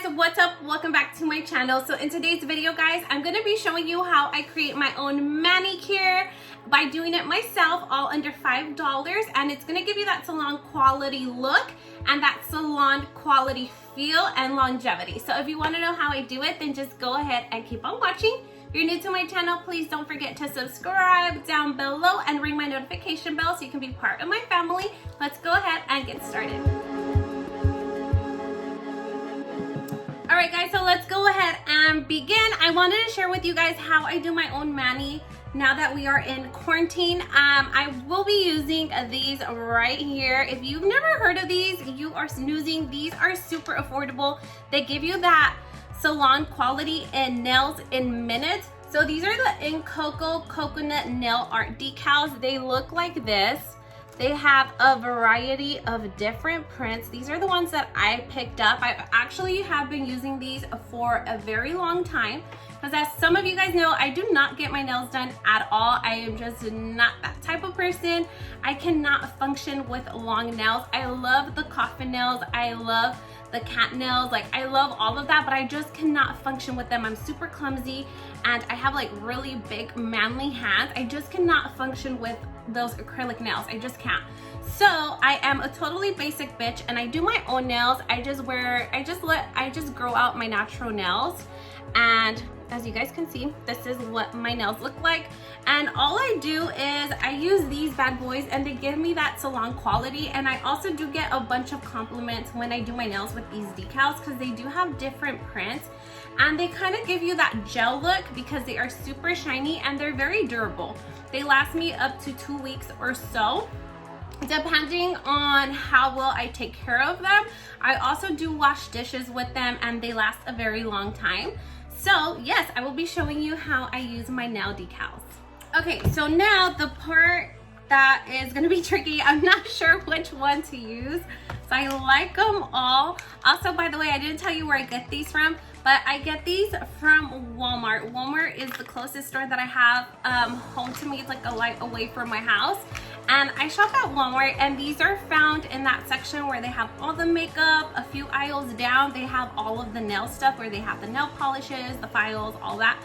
guys, what's up? Welcome back to my channel. So in today's video, guys, I'm going to be showing you how I create my own manicure by doing it myself, all under $5, and it's going to give you that salon quality look and that salon quality feel and longevity. So if you want to know how I do it, then just go ahead and keep on watching. If you're new to my channel, please don't forget to subscribe down below and ring my notification bell so you can be part of my family. Let's go ahead and get started. All right, guys, so let's go ahead and begin. I wanted to share with you guys how I do my own mani now that we are in quarantine. I will be using these right here. If you've never heard of these, you are snoozing. These are super affordable. They give you that salon quality and nails in minutes. So these are the Incoco Coconut nail art decals. They look like this. They have a variety of different prints. These are the ones that I picked up. I actually have been using these for a very long time because, as some of you guys know, I do not get my nails done at all. I am just not that type of person. I cannot function with long nails. I love the coffin nails. I love the cat nails. Like, I love all of that, but I just cannot function with them. I'm super clumsy and I have like really big manly hands. I just cannot function with those acrylic nails. I just can't. So I am a totally basic bitch and I do my own nails. I just grow out my natural nails, and as you guys can see, this is what my nails look like. And all I do is I use these bad boys and they give me that salon quality. And I also do get a bunch of compliments when I do my nails with these decals because they do have different prints and they kind of give you that gel look because they are super shiny and they're very durable. They last me up to 2 weeks or so, depending on how well I take care of them. I also do wash dishes with them and they last a very long time. So yes, I will be showing you how I use my nail decals. Okay, so now the part that is gonna be tricky, I'm not sure which one to use. So I like them all. Also, by the way, I didn't tell you where I get these from, but I get these from Walmart. Walmart is the closest store that I have home to me. It's like a light away from my house. And I shop at Walmart, and these are found in that section where they have all the makeup. A few aisles down, they have all of the nail stuff where they have the nail polishes, the files, all that.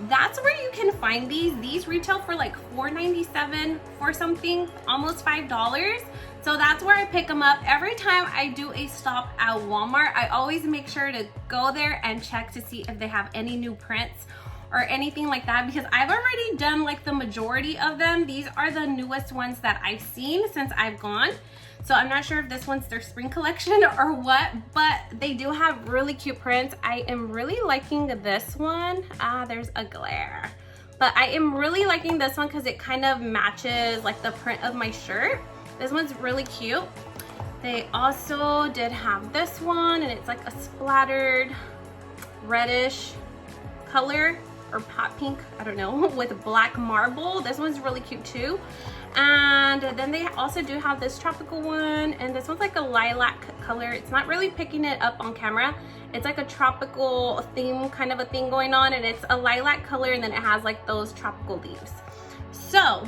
That's where you can find these. These retail for like $4.97 for something, almost $5. So that's where I pick them up. Every time I do a stop at Walmart, I always make sure to go there and check to see if they have any new prints or anything like that, because I've already done like the majority of them. These are the newest ones that I've seen since I've gone. So I'm not sure if this one's their spring collection or what, but they do have really cute prints. I am really liking this one. There's a glare. But I am really liking this one because it kind of matches like the print of my shirt. This one's really cute. They also did have this one, and it's like a splattered reddish color, or pot pink, I don't know, with black marble. This one's really cute too. And then they also do have this tropical one, and this one's like a lilac color. It's not really picking it up on camera. It's like a tropical theme kind of a thing going on, and it's a lilac color, and then it has like those tropical leaves. So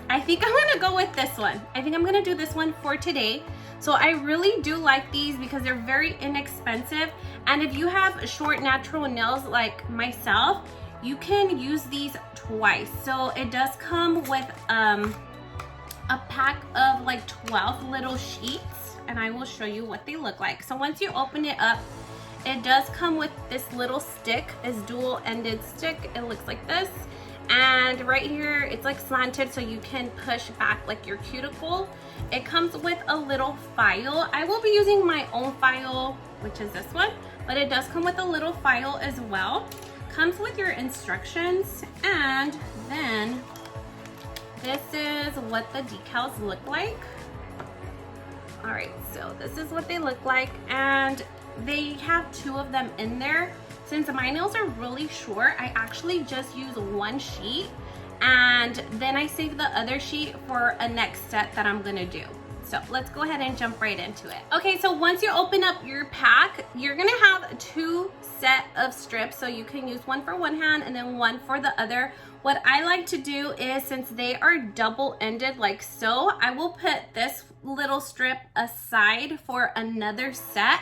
I think I'm gonna go with this one. I think I'm gonna do this one for today. So I really do like these because they're very inexpensive. And if you have short natural nails like myself, you can use these twice. So it does come with a pack of like 12 little sheets, and I will show you what they look like. So once you open it up, it does come with this little stick, this dual-ended stick. It looks like this. And right here, it's like slanted so you can push back like your cuticle. It comes with a little file. I will be using my own file, which is this one, but it does come with a little file as well. Comes with your instructions, and then this is what the decals look like. All right, so this is what they look like, and they have 2 of them in there. Since my nails are really short, I actually just use 1 sheet, and then I save the other sheet for a next set that I'm gonna do. So let's go ahead and jump right into it. Okay, so once you open up your pack, you're gonna have 2 set of strips. So you can use one for one hand and then one for the other. What I like to do is, since they are double-ended like so, I will put this little strip aside for another set.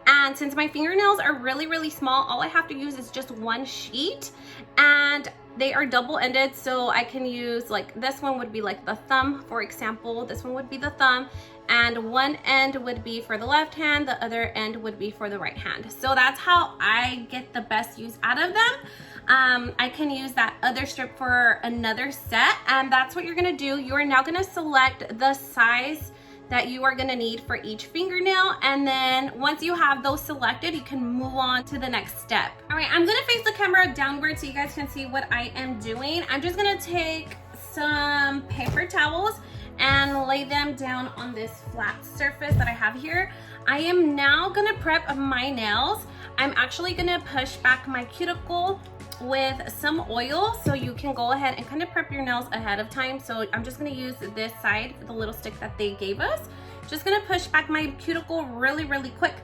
And since my fingernails are really small, all I have to use is just one sheet, and they are double-ended, so I can use, like, this one would be like the thumb, for example. This one would be the thumb, and one end would be for the left hand, the other end would be for the right hand. So that's how I get the best use out of them. I can use that other strip for another set, and that's what you're gonna do. You are now gonna select the size that you are gonna need for each fingernail, and then once you have those selected, you can move on to the next step. All right, I'm gonna face the camera downward so you guys can see what I am doing. I'm just gonna take some paper towels and lay them down on this flat surface that I have here. I am now gonna prep my nails. I'm actually gonna push back my cuticle with some oil, so you can go ahead and kind of prep your nails ahead of time. So I'm just gonna use this side, the little stick that they gave us. Just gonna push back my cuticle really quick,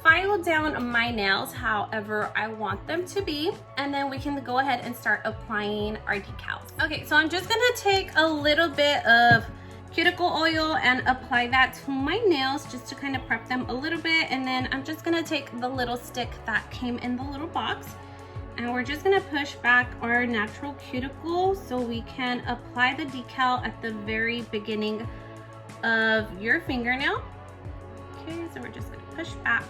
file down my nails however I want them to be, and then we can go ahead and start applying our decals. Okay, so I'm just gonna take a little bit of cuticle oil and apply that to my nails just to kind of prep them a little bit, and then I'm just gonna take the little stick that came in the little box, and we're just gonna push back our natural cuticle so we can apply the decal at the very beginning of your fingernail. Okay, so we're just gonna push back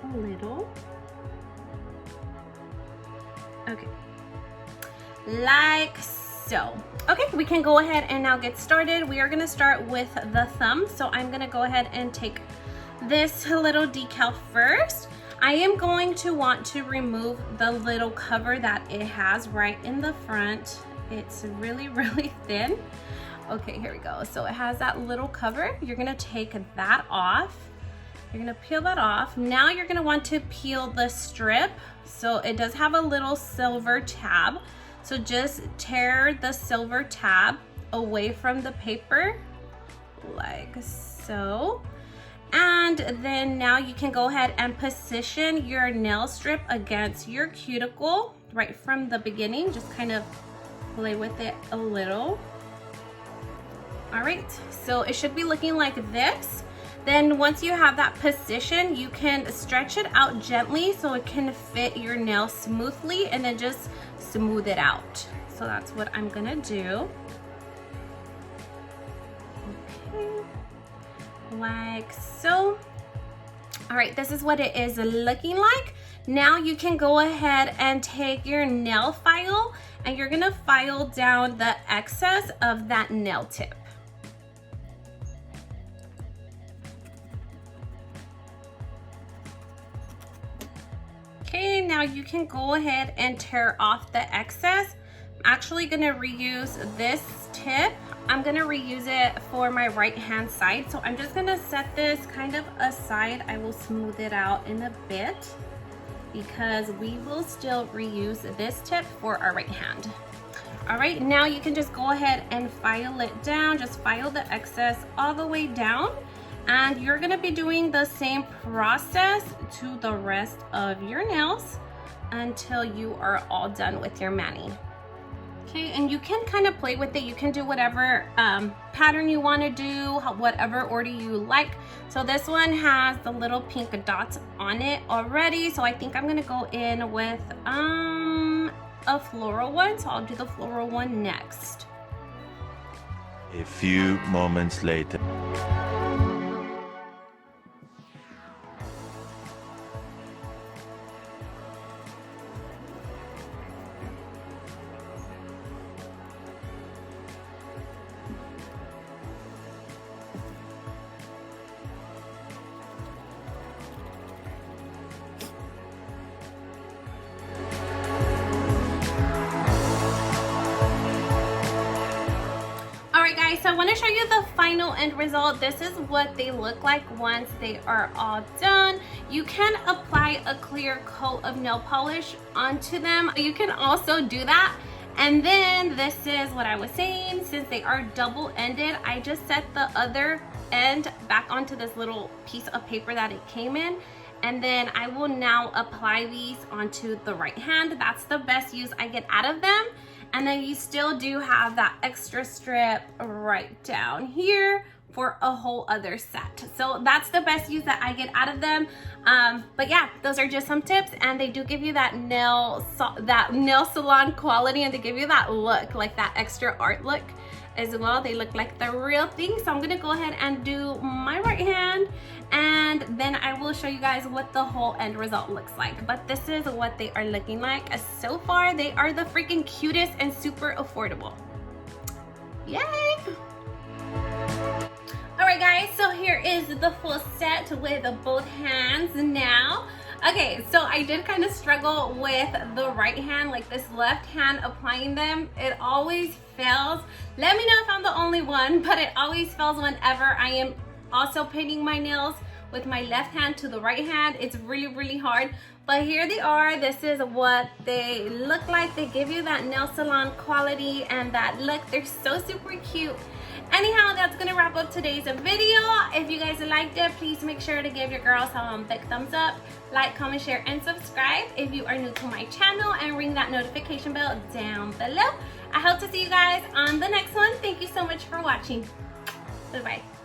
a little. Okay, like so. Okay, we can go ahead and now get started. We are gonna start with the thumb. So I'm gonna go ahead and take this little decal first. I am going to want to remove the little cover that it has right in the front. It's really thin. Okay, here we go. So it has that little cover. You're gonna take that off. You're gonna peel that off. Now you're gonna want to peel the strip. So it does have a little silver tab. So just tear the silver tab away from the paper, like so. And then now you can go ahead and position your nail strip against your cuticle right from the beginning. Just kind of play with it a little. All right, so it should be looking like this. Then once you have that position, you can stretch it out gently so it can fit your nail smoothly, and then just smooth it out. So that's what I'm gonna do. Okay, like so. All right, this is what it is looking like. Now you can go ahead and take your nail file, and you're gonna file down the excess of that nail tip. Okay, now you can go ahead and tear off the excess. I'm actually gonna reuse this tip. I'm gonna reuse it for my right hand side. So I'm just gonna set this kind of aside. I will smooth it out in a bit because we will still reuse this tip for our right hand. All right, now you can just go ahead and file it down. Just file the excess all the way down. And you're gonna be doing the same process to the rest of your nails until you are all done with your mani. Okay, and you can kind of play with it. You can do whatever pattern you want to do, whatever order you like. So this one has the little pink dots on it already. So I think I'm gonna go in with a floral one. So I'll do the floral one next. A few moments later. So I want to show you the final end result. This is what they look like once they are all done. You can apply a clear coat of nail polish onto them. You can also do that. And then this is what I was saying, since they are double-ended, I just set the other end back onto this little piece of paper that it came in. And then I will now apply these onto the right hand. That's the best use I get out of them. And then you still do have that extra strip right down here for a whole other set. So that's the best use that I get out of them. But yeah, those are just some tips, and they do give you that nail salon quality, and they give you that look, like that extra art look as well. They look like the real thing. So I'm gonna go ahead and do my right hand, and then I will show you guys what the whole end result looks like. But this is what they are looking like. So far, they are the freaking cutest and super affordable. Yay! Alright guys, so here is the full set with both hands now. Okay, so I did kind of struggle with the right hand, like this left hand applying them. It always fails. Let me know if I'm the only one, but it always fails whenever I am also painting my nails with my left hand to the right hand. It's really, really hard. But here they are. This is what they look like. They give you that nail salon quality and that look. They're so super cute. Anyhow, that's gonna wrap up today's video. If you guys liked it, please make sure to give your girl some big thumbs up, like, comment, share, and subscribe if you are new to my channel, and ring that notification bell down below. I hope to see you guys on the next one. Thank you so much for watching. Bye-bye.